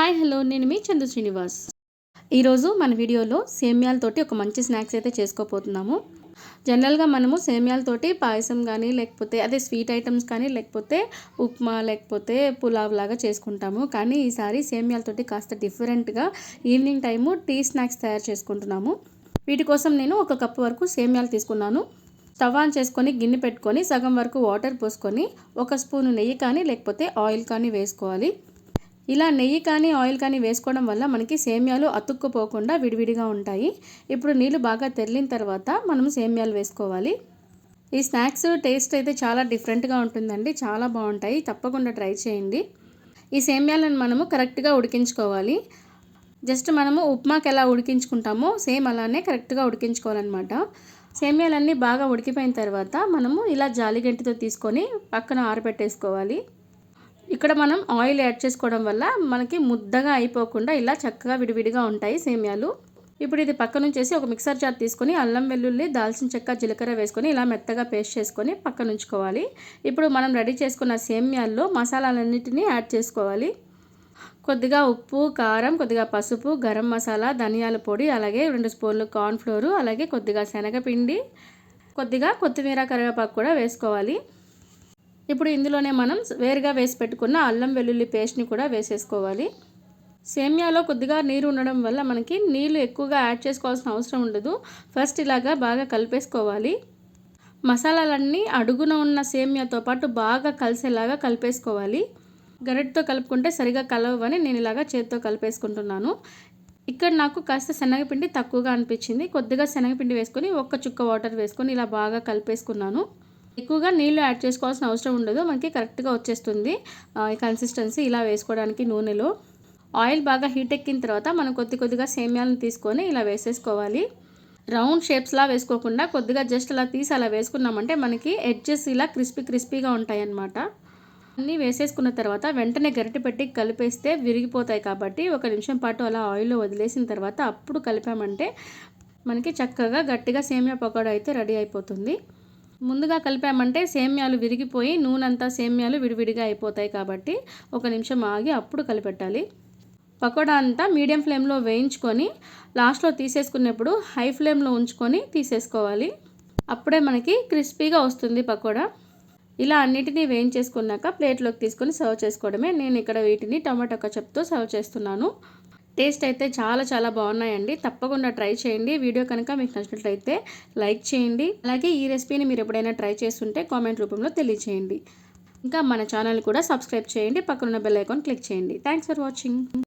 Hi hello నేను మీ చందు శ్రీనివాస్. ఈరోజు మన వీడియోలో సేమ్యాలతోటి ఒక మంచి స్నాక్స్ అయితే చేసుకోబోతున్నాము. జనరల్గా మనము సేమ్యాలతోటి పాయసం కానీ లేకపోతే అదే స్వీట్ ఐటమ్స్ కానీ లేకపోతే ఉప్మా లేకపోతే పులావ్ లాగా చేసుకుంటాము. కానీ ఈసారి సేమ్యాలతోటి కాస్త డిఫరెంట్గా ఈవినింగ్ టైము టీ స్నాక్స్ తయారు చేసుకుంటున్నాము. వీటి కోసం నేను 1 కప్పు వరకు సేమ్యాలు తీసుకున్నాను. స్టవ్ ఆన్ చేసుకొని గిన్నె పెట్టుకొని సగం వరకు వాటర్ పోసుకొని 1 స్పూను నెయ్యి కానీ లేకపోతే ఆయిల్ కానీ వేసుకోవాలి. ఇలా నెయ్యి కానీ ఆయిల్ కానీ వేసుకోవడం వల్ల మనకి సేమ్యాలు అతుక్కుపోకుండా విడివిడిగా ఉంటాయి. ఇప్పుడు నీళ్ళు బాగా తెరిలిన తర్వాత మనం సేమ్యాలు వేసుకోవాలి. ఈ స్నాక్స్ టేస్ట్ అయితే చాలా డిఫరెంట్గా ఉంటుందండి, చాలా బాగుంటాయి, తప్పకుండా ట్రై చేయండి. ఈ సేమ్యాలను మనము కరెక్ట్గా ఉడికించుకోవాలి. జస్ట్ మనము ఉప్మాకి ఎలా ఉడికించుకుంటామో సేమ్ అలానే కరెక్ట్గా ఉడికించుకోవాలన్నమాట. సేమ్యాలన్నీ బాగా ఉడికిపోయిన తర్వాత మనము ఇలా జాలిగంటితో తీసుకొని పక్కన ఆరబెట్టేసుకోవాలి. ఇక్కడ మనం ఆయిల్ యాడ్ చేసుకోవడం వల్ల మనకి ముద్దగా అయిపోకుండా ఇలా చక్కగా విడివిడిగా ఉంటాయి సేమ్యాలు. ఇప్పుడు ఇది పక్కన ఉంచేసి ఒక మిక్సర్ జార్ తీసుకొని అల్లం వెల్లుల్లి దాల్చిన చెక్క జీలకర్ర వేసుకొని ఇలా మెత్తగా పేస్ట్ చేసుకొని పక్కన ఉంచుకోవాలి. ఇప్పుడు మనం రెడీ చేసుకున్న సేమ్యాల్లో మసాలాలన్నిటినీ యాడ్ చేసుకోవాలి. కొద్దిగా ఉప్పు, కారం, కొద్దిగా పసుపు, గరం మసాలా, ధనియాల పొడి, అలాగే 2 స్పూన్లు కార్న్ఫ్లోరు, అలాగే కొద్దిగా శనగపిండి, కొద్దిగా కొత్తిమీర కరివేపాకు కూడా వేసుకోవాలి. ఇప్పుడు ఇందులోనే మనం వేరుగా వేసి పెట్టుకున్న అల్లం వెల్లుల్లి పేస్ట్ని కూడా వేసేసుకోవాలి. సేమ్యాలో కొద్దిగా నీరు ఉండడం వల్ల మనకి నీళ్ళు ఎక్కువగా యాడ్ చేసుకోవాల్సిన అవసరం ఉండదు. ఫస్ట్ ఇలాగా బాగా కలిపేసుకోవాలి. మసాలాలన్నీ అడుగున ఉన్న సేమ్యాతో పాటు బాగా కలిసేలాగా కలిపేసుకోవాలి. గరిటెతో కలుపుకుంటే సరిగా కలవని నేను ఇలాగా చేతితో కలిపేసుకుంటున్నాను. ఇక్కడ నాకు కాస్త శనగపిండి తక్కువగా అనిపించింది. కొద్దిగా శనగపిండి వేసుకొని 1 చుక్క వాటర్ వేసుకొని ఇలా బాగా కలిపేసుకున్నాను. ఎక్కువగా నీళ్ళు యాడ్ చేసుకోవాల్సిన అవసరం ఉండదు, మనకి కరెక్ట్గా వచ్చేస్తుంది ఈ కన్సిస్టెన్సీ. ఇలా వేసుకోవడానికి నూనెలో ఆయిల్ బాగా హీట్ ఎక్కిన తర్వాత మనం కొద్దిగా సేమ్యాలను తీసుకొని ఇలా వేసేసుకోవాలి. రౌండ్ షేప్స్లా వేసుకోకుండా కొద్దిగా జస్ట్ అలా తీసి అలా వేసుకున్నామంటే మనకి ఎడ్జెస్ ఇలా క్రిస్పీగా ఉంటాయి అన్నమాట. అన్నీ వేసేసుకున్న తర్వాత వెంటనే గరిటె పెట్టి కలిపేస్తే విరిగిపోతాయి కాబట్టి 1 నిమిషం పాటు అలా ఆయిల్లో వదిలేసిన తర్వాత అప్పుడు కలిపామంటే మనకి చక్కగా గట్టిగా సేమ్యా పకోడా అయితే రెడీ అయిపోతుంది. ముందుగా కలిపామంటే సేమ్యాలు విరిగిపోయి నూనెంతా సేమ్యాలు విడివిడిగా అయిపోతాయి కాబట్టి 1 నిమిషం ఆగి అప్పుడు కలిపెట్టాలి. పకోడా అంతా మీడియం ఫ్లేమ్లో వేయించుకొని లాస్ట్లో తీసేసుకున్నప్పుడు హై ఫ్లేమ్లో ఉంచుకొని తీసేసుకోవాలి. అప్పుడే మనకి క్రిస్పీగా వస్తుంది పకోడా. ఇలా అన్నిటినీ వేయించేసుకున్నాక ప్లేట్లోకి తీసుకొని సర్వ్ చేసుకోవడమే. నేను ఇక్కడ వీటిని టమాటో కెచప్తో సర్వ్ చేస్తున్నాను. టేస్ట్ అయితే చాలా బాగున్నాయండి, తప్పకుండా ట్రై చేయండి. వీడియో కనుక మీకు నచ్చినట్లయితే లైక్ చేయండి. అలాగే ఈ రెసిపీని మీరు ఎప్పుడైనా ట్రై చేస్తుంటే కామెంట్ రూపంలో తెలియచేయండి. ఇంకా మన ఛానల్ కూడా సబ్స్క్రైబ్ చేయండి, పక్కనున్న బెల్ ఐకాన్ క్లిక్ చేయండి. Thanks for watching.